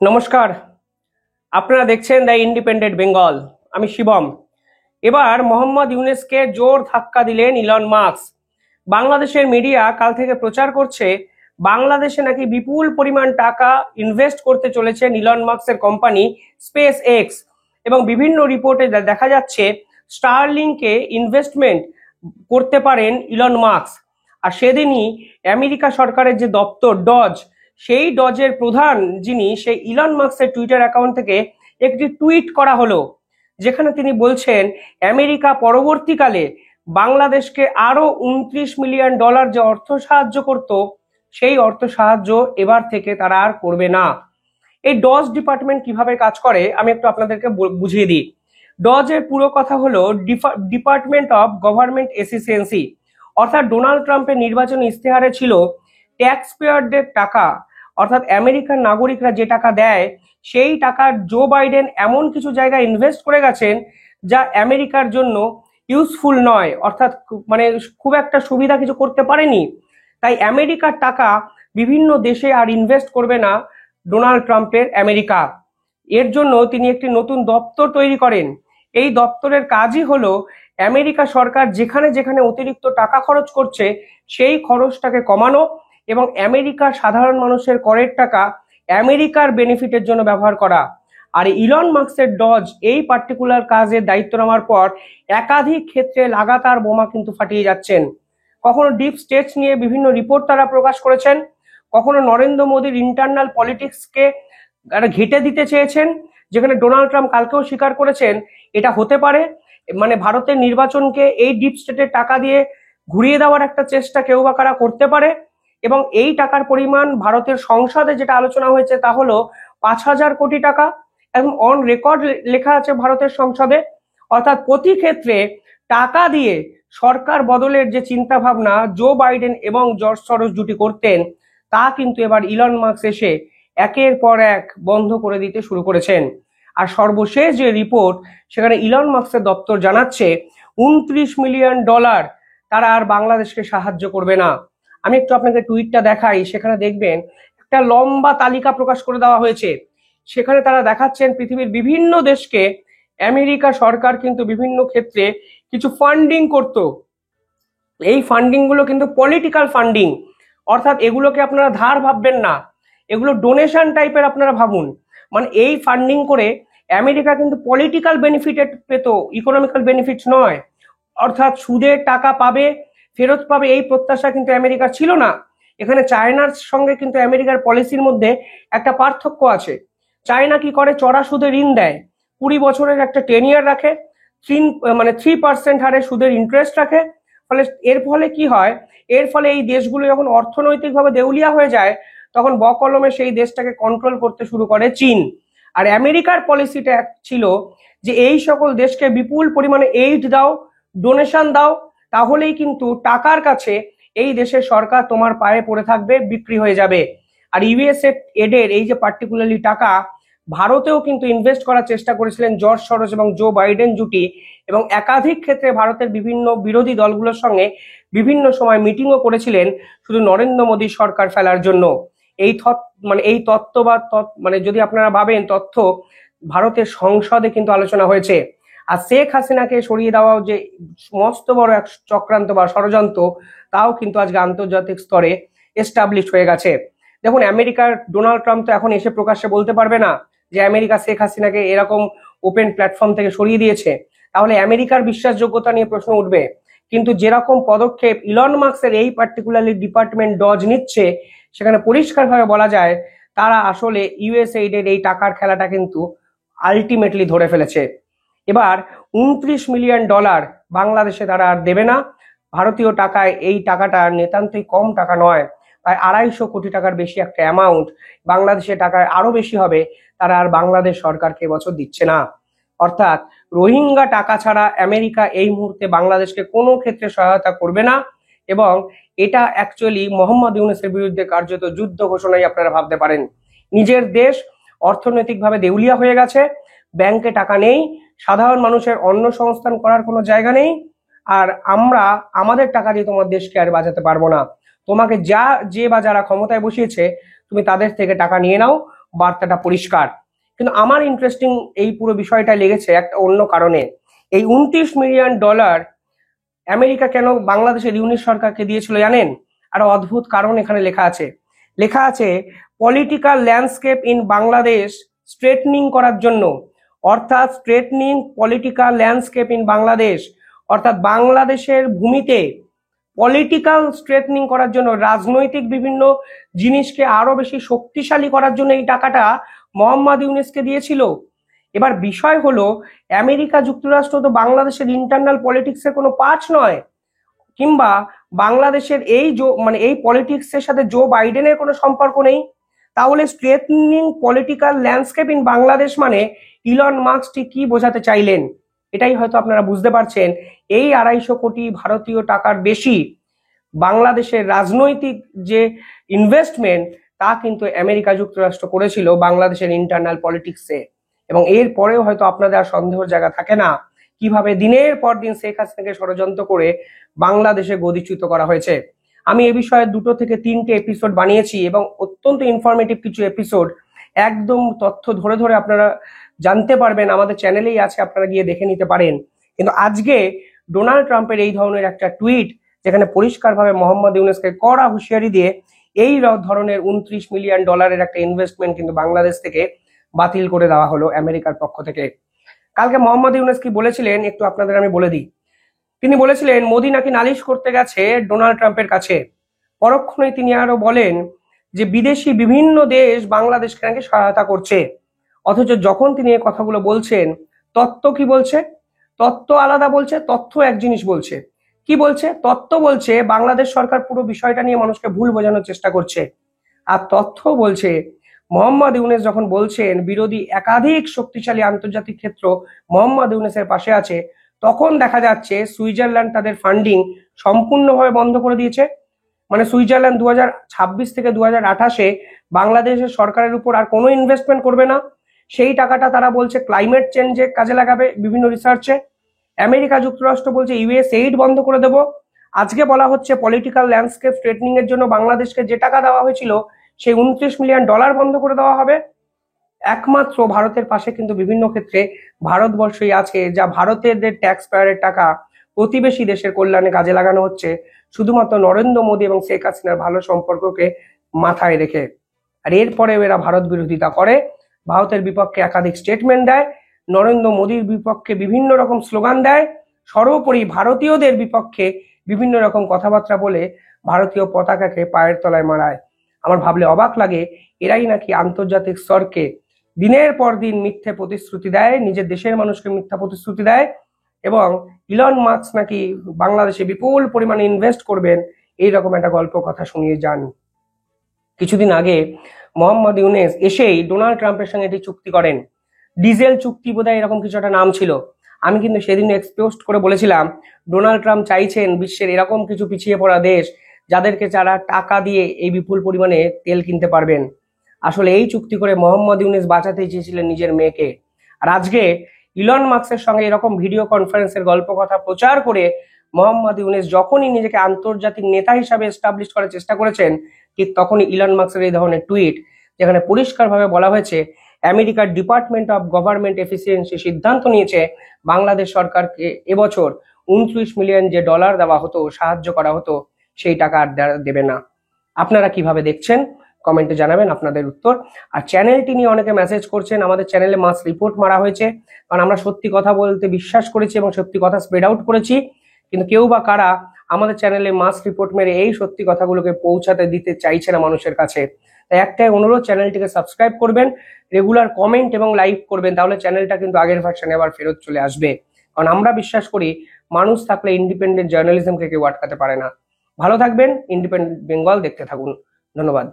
নমস্কার। আপনারা দেখছেন দ্য ইন্ডিপেন্ডেন্ট বেঙ্গল। আমি শিবম। এবার মোহাম্মদ ইউনুসকে জোর ধাক্কা দিলেন ইলন মাস্ক। বাংলাদেশের মিডিয়া কাল থেকে প্রচার করছে বাংলাদেশে নাকি বিপুল পরিমাণ টাকা ইনভেস্ট করতে চলেছেন ইলন মাস্কের কোম্পানি স্পেস এক্স, এবং বিভিন্ন রিপোর্টে দেখা যাচ্ছে স্টারলিংকে ইনভেস্টমেন্ট করতে পারেন ইলন মাস্ক। আর সেদিনই আমেরিকা সরকারের যে দপ্তর ডজ, সেই ডজের প্রধান যিনি, সেই ইলন মাস্কের টুইটার অ্যাকাউন্ট থেকে একটি টুইট করা হলো, যেখানে তিনি বলছেন আমেরিকা পরবর্তীকালে বাংলাদেশকে আরো $29 মিলিয়ন যে অর্থ সাহায্য করত, সেই অর্থ সাহায্য এবার থেকে তারা আর করবে না। এই ডজ ডিপার্টমেন্ট কিভাবে কাজ করে আমি একটু আপনাদেরকে বুঝিয়ে দিই। ডজ এর পুরো কথা হলো ডিপার্টমেন্ট অফ গভর্নমেন্ট এফিসিয়েন্সি। অর্থাৎ ডোনাল্ড ট্রাম্পের নির্বাচনী ইস্তেহারে ছিল ট্যাক্স পেয়ারদের টাকা, অর্থাৎ আমেরিকার নাগরিকরা যে টাকা দেয় সেই টাকা জো বাইডেন এমন কিছু জায়গায় ইনভেস্ট করে গেছেন যা আমেরিকার জন্য ইউজফুল নয়, অর্থাৎ মানে খুব একটা সুবিধা কিছু করতে পারেনি। তাই আমেরিকার টাকা বিভিন্ন দেশে আর ইনভেস্ট করবে না ডোনাল্ড ট্রাম্পের আমেরিকা। এর জন্য তিনি একটি নতুন দপ্তর তৈরি করেন। এই দপ্তরের কাজই হলো আমেরিকা সরকার যেখানে যেখানে অতিরিক্ত টাকা খরচ করছে সেই খরচটাকে কমানো এবং আমেরিকার সাধারণ মানুষের করের টাকা আমেরিকার বেনিফিটের জন্য ব্যবহার করা। আর ইলন মাস্কের ডজ এই পার্টিকুলার কাজের দায়িত্ব নেওয়ার পর একাধিক ক্ষেত্রে লাগাতার বোমা কিন্তু ফাটিয়ে যাচ্ছেন। কখনো ডিপ স্টেট নিয়ে বিভিন্ন রিপোর্ট তারা প্রকাশ করেছেন, কখনো নরেন্দ্র মোদীর ইন্টারনাল পলিটিক্সকে ঘেঁটে দিতে চেয়েছেন, যেখানে ডোনাল্ড ট্রাম্প কালকেও স্বীকার করেছেন এটা হতে পারে, মানে ভারতের নির্বাচনকে এই ডিপ স্টেটের টাকা দিয়ে ঘুরিয়ে দেওয়ার একটা চেষ্টা কেউ বা কারা করতে পারে। এবং এই টাকার পরিমাণ ভারতের সংসদে যেটা আলোচনা হয়েছে তা হলো 5,000 কোটি টাকা, এবং অন রেকর্ড লেখা আছে ভারতের সংসদে। অর্থাৎ প্রতি ক্ষেত্রে টাকা দিয়ে সরকার বদলের যে চিন্তা ভাবনা জো বাইডেন এবং জর্জ সরোস জুটি করতেন, তা কিন্তু এবার ইলন মাস্ক এসে একের পর এক বন্ধ করে দিতে শুরু করেছেন। আর সর্বশেষ যে রিপোর্ট, সেখানে ইলন মাস্কের দপ্তর জানাচ্ছে $29 মিলিয়ন তারা আর বাংলাদেশকে সাহায্য করবে না। আমি একটু আপনাকে টুইটটা দেখাই, সেখানে দেখবেন একটা লম্বা তালিকা প্রকাশ করে দেওয়া হয়েছে। সেখানে তারা দেখাচ্ছেন পৃথিবীর বিভিন্ন দেশকে আমেরিকা সরকার কিন্তু বিভিন্ন ক্ষেত্রে কিছু ফান্ডিং করত। এই ফান্ডিং গুলো কিন্তু পলিটিক্যাল ফান্ডিং, অর্থাৎ এগুলোকে আপনারা ধার ভাববেন না, এগুলো ডোনেশন টাইপের আপনারা ভাবুন। মানে এই ফান্ডিং করে আমেরিকা কিন্তু পলিটিক্যাল বেনিফিট পেত, ইকোনমিক্যাল বেনিফিট নয়। অর্থাৎ সুদের টাকা পাবে, ফেরত পাবে, এই প্রত্যাশা কিন্তু আমেরিকার ছিল না। এখানে চায়নার সঙ্গে কিন্তু আমেরিকার পলিসির মধ্যে একটা পার্থক্য আছে। চায়না কি করে, চড়া সুদে ঋণ দেয়, 20 বছরের একটা টেনিয়ার রাখে, 3% হারে সুদের ইন্টারেস্ট রাখে। ফলে এর ফলে কি হয়, এর ফলে এই দেশগুলো যখন অর্থনৈতিকভাবে দেউলিয়া হয়ে যায়, তখন বকলমে সেই দেশটাকে কন্ট্রোল করতে শুরু করে চীন। আর আমেরিকার পলিসিটা ছিল যে এই সকল দেশকে বিপুল পরিমাণে এইড দাও, ডোনেশন দাও, তাহলেই কিন্তু টাকার কাছে এই দেশের সরকার তোমার পায়ে পড়ে থাকবে, বিক্রি হয়ে যাবে। আর ইউএসএ এডের এই যে পার্টিকুলারলি টাকা ভারতেও কিন্তু ইনভেস্ট করার চেষ্টা করেছিলেন জর্জ সরোস এবং জো বাইডেন জুটি, এবং একাধিক ক্ষেত্রে ভারতের বিভিন্ন বিরোধী দলগুলোর সঙ্গে বিভিন্ন সময় মিটিংও করেছিলেন শুধু নরেন্দ্র মোদী সরকার ফেলার জন্য। এই তত্ত্ব বা যদি আপনারা ভাবেন তথ্য, ভারতের সংসদে কিন্তু আলোচনা হয়েছে। আর শেখ হাসিনাকে সরিয়ে দেওয়াও যে মস্ত বড় এক চক্রান্ত বা ষড়যন্ত্র, তাও কিন্তু আজকে আন্তর্জাতিক স্তরে এস্টাবলিশ হয়ে গেছে। দেখুন, আমেরিকার ডোনাল্ড ট্রাম্প তো এখন এসে প্রকাশ্যে বলতে পারবে না যে আমেরিকা শেখ হাসিনাকে এরকম ওপেন প্ল্যাটফর্ম থেকে সরিয়ে দিয়েছে, তাহলে আমেরিকার বিশ্বাসযোগ্যতা নিয়ে প্রশ্ন উঠবে। কিন্তু যেরকম পদক্ষেপ ইলন মাস্কের এই পার্টিকুলারলি ডিপার্টমেন্ট ডজ নিচ্ছে, সেখানে পরিষ্কারভাবে বলা যায় তারা আসলে ইউএসএইডের এই টাকার খেলাটা কিন্তু আলটিমেটলি ধরে ফেলেছে। এবার $29 মিলিয়ন বাংলাদেশে তারা আর দেবে না। ভারতীয় টাকায় এই টাকাটা নিতান্তই কম টাকা নয়, প্রায় 250 কোটি টাকার বেশি একটা অ্যামাউন্ট, বাংলাদেশের টাকায় আরো বেশি হবে, তারা আর বাংলাদেশ সরকারকে এবছর দিচ্ছে না। অর্থাৎ রোহিঙ্গা টাকা ছাড়া আমেরিকা এই মুহূর্তে বাংলাদেশকে কোনো ক্ষেত্রে সহায়তা করবে না, এবং এটা অ্যাকচুয়ালি মোহাম্মদ ইউনুসের বিরুদ্ধে কার্যত যুদ্ধ ঘোষণাই আপনারা ভাবতে পারেন। নিজের দেশ অর্থনৈতিকভাবে দেউলিয়া হয়ে গেছে, ব্যাংকে টাকা নেই, সাধারণ মানুষের অন্ন সংস্থান করার কোনো জায়গা নেই, আর আমরা আমাদের টাকা দিয়ে তোমার দেশকে আর বাঁচাতে পারবো না। তোমাকে যে বা যারা ক্ষমতায় বসিয়েছে তুমি তাদের থেকে টাকা নিয়ে নাও, বার্তাটা পরিষ্কার। কিন্তু আমার ইন্টারেস্টিং এই পুরো বিষয়টা লেগেছে একটা অন্য কারণে। এই $29 মিলিয়ন আমেরিকা কেন বাংলাদেশের ইউনিট সরকারকে দিয়েছিল জানেন? আর অদ্ভুত কারণ এখানে লেখা আছে political landscape in Bangladesh straightening করার জন্য। অর্থাৎ straightening political landscape in Bangladesh, অর্থাৎ বাংলাদেশের ভূমিতে পলিটিক্যাল স্ট্রেটনিং করার জন্য, রাজনৈতিক বিভিন্ন জিনিসকে আরো বেশি শক্তিশালী করার জন্য এই টাকাটা মোহাম্মদ ইউনূসকে দিয়েছিল। এবার বিষয় হলো আমেরিকা যুক্তরাষ্ট্র তো বাংলাদেশের ইন্টারনাল পলিটিক্সের কোনো পার্ট নয়, কিংবা বাংলাদেশের এই পলিটিক্সের সাথে জো বাইডেনের কোনো সম্পর্ক নেই। তাহলে straightening political landscape in Bangladesh মানে ইলন মাস্ক ঠিক কি বোঝাতে চাইলেন? এটাই হয়তো আপনারা বুঝতে পারছেন। এই 250 কোটি ভারতীয় টাকার বেশি বাংলাদেশের রাজনৈতিক যে ইনভেস্টমেন্ট তা কিন্তু আমেরিকা যুক্তরাষ্ট্র করেছিল বাংলাদেশের ইন্টারনাল পলিটিক্সে। এবং এর পরেও হয়তো আপনাদের আর সন্দেহের জায়গা থাকে না কিভাবে দিনের পর দিন শেখ হাসিনাকে ষড়যন্ত্র করে বাংলাদেশে গদিচ্যুত করা হয়েছে। আমি এ বিষয়ে 2 থেকে 3টে এপিসোড বানিয়েছি এবং অত্যন্ত ইনফরমেটিভ কিছু এপিসোড, একদম তথ্য ধরে ধরে আপনারা জানতে পারবেন, আমাদের চ্যানেলেই আছে, আপনারা গিয়ে দেখে নিতে পারেন। কিন্তু আজকে ডোনাল্ড ট্রাম্পের এই ধরনের একটা টুইট, যেখানে পরিষ্কারভাবে মোহাম্মদ ইউনূসকে কড়া হুঁশিয়ারি দিয়ে এই ধরনের $29 মিলিয়ন একটা ইনভেস্টমেন্ট কিন্তু বাংলাদেশ থেকে বাতিল করে দেওয়া হলো আমেরিকার পক্ষ থেকে। কালকে মোহাম্মদ ইউনূস কি বলেছিলেন একটু আপনাদের আমি বলে দিই। তিনি বলেছিলেন মোদি নাকি নালিশ করতে গেছে ডোনাল্ড ট্রাম্পের কাছে। পরক্ষণে তিনি আরো বলেন যে বিদেশি বিভিন্ন দেশ বাংলাদেশকে নাকি সহায়তা করছে। অথচ যখন তিনি এই কথাগুলো বলছেন, তত্ত্ব কি বলছে? তত্ত্ব আলাদা বলছে, তথ্য এক জিনিস বলছে। কি বলছে? তত্ত্ব বলছে বাংলাদেশ সরকার পুরো বিষয়টা নিয়ে মানুষকে ভুল বোঝানোর চেষ্টা করছে। আর তথ্য বলছে মোহাম্মদ ইউনূস যখন বলছেন বিরোধী একাধিক শক্তিশালী আন্তর্জাতিক ক্ষেত্র মোহাম্মদ ইউনূসের পাশে আছে, তখন দেখা যাচ্ছে সুইজারল্যান্ড তাদের ফান্ডিং সম্পূর্ণভাবে বন্ধ করে দিয়েছে। মানে সুইজারল্যান্ড 2026 থেকে 2028-এ বাংলাদেশের সরকারের উপর আর কোনো ইনভেস্টমেন্ট করবে না। সেই টাকাটা তারা বলছে ক্লাইমেট চেঞ্জে কাজে লাগাবে বিভিন্ন রিসার্চে। আমেরিকা যুক্তরাষ্ট্র বলছে ইউএস এইড বন্ধ করে দেব। আজকে বলা হচ্ছে পলিটিক্যাল ল্যান্ডস্কেপ স্ট্রেটনিং এর জন্য বাংলাদেশকে যে টাকা দেওয়া হয়েছিল সেই $29 মিলিয়ন বন্ধ করে দেওয়া হবে। একমাত্র ভারতের পাশে কিন্তু বিভিন্ন ক্ষেত্রে ভারতবর্ষই আছে, যা ভারতের ট্যাক্স পেয়ারের টাকা প্রতিবেশী দেশের কল্যাণে কাজে লাগানো হচ্ছে শুধুমাত্র নরেন্দ্র মোদী এবং শেখ হাসিনার ভালো সম্পর্ককে মাথায় রেখে। আর এরপরে এরা ভারত বিরোধিতা করে, ভারতের বিপক্ষে একাধিক স্টেটমেন্ট দেয়, নরেন্দ্র মোদীর বিপক্ষে বিভিন্ন রকম স্লোগান দেয়, সর্বোপরি ভারতীয়দের বিপক্ষে বিভিন্ন রকম কথাবার্তা বলে ভারতীয় পতাকাকে পায়ের তলায় মারায়। আমার ভাবলে অবাক লাগে, এরাই নাকি আন্তর্জাতিক স্তরকে দিনের পর দিন মিথ্যে প্রতিশ্রুতি দেয়, নিজের দেশের মানুষকে মিথ্যা প্রতিশ্রুতি দেয়, এবং ইলন মাস্ক নাকি বাংলাদেশে বিপুল পরিমাণে ইনভেস্ট করবেন এইরকম একটা গল্প কথা শুনিয়ে যান। কিছুদিন আগে মোহাম্মদ ইউনূস এসেই ডোনাল্ড ট্রাম্পের সঙ্গে এটি চুক্তি করেন, ডিজেল চুক্তি বোধহয় এরকম কিছু একটা নাম ছিল। আমি কিন্তু সেদিন এক্সপোস্ট করে বলেছিলাম ডোনাল্ড ট্রাম্প চাইছেন বিশ্বের এরকম কিছু পিছিয়ে পড়া দেশ যাদেরকে যারা টাকা দিয়ে এই বিপুল পরিমাণে তেল কিনতে পারবেন। আসলে এই চুক্তি করে মোহাম্মদ ইউনূস বাঁচাতে চেয়েছিলেন নিজের মেয়েকে। আর আজকে ইলন মাস্কের সঙ্গে এরকম ভিডিও কনফারেন্সের গল্প কথা প্রচার করে মোহাম্মদ ইউনূস যখনই নিজেকে আন্তর্জাতিক নেতা হিসাবে এস্টাবলিশ করার চেষ্টা করেছেন, ঠিক তখনই ইলন মাস্কের এই ধরনের টুইট, যেখানে পরিষ্কারভাবে বলা হয়েছে আমেরিকার ডিপার্টমেন্ট অফ গভর্নমেন্ট এফিসিয়েন্সি সিদ্ধান্ত নিয়েছে বাংলাদেশ সরকারকে এবছর $29 মিলিয়ন যে ডলার দেওয়া হতো, সাহায্য করা হতো, সেই টাকা আর দেবে না। আপনারা কিভাবে দেখছেন কমেন্টে জানাবেন আপনাদের উত্তর। আর চ্যানেলটি নিয়ে অনেকে মেসেজ করছেন, আমাদের চ্যানেলে মাস রিপোর্ট মারা হয়েছে, কারণ আমরা সত্যি কথা বলতে বিশ্বাস করেছি এবং সত্যি কথা স্প্রেড আউট করেছি। কিন্তু কেউ বা কারা আমাদের চ্যানেলে মাস রিপোর্ট মেরে এই সত্যি কথাগুলোকে পৌঁছাতে দিতে চাইছে না মানুষের কাছে। তাই একটাই অনুরোধ, চ্যানেলটিকে সাবস্ক্রাইব করবেন, রেগুলার কমেন্ট এবং লাইক করবেন, তাহলে চ্যানেলটা কিন্তু আগের ভার্সনে আবার ফেরত চলে আসবে। কারণ আমরা বিশ্বাস করি মানুষ থাকলে ইন্ডিপেন্ডেন্ট জার্নালিজমকে কেউ আটকাতে পারে না। ভালো থাকবেন, ইন্ডিপেন্ডেন্ট বেঙ্গল দেখতে থাকুন। ধন্যবাদ।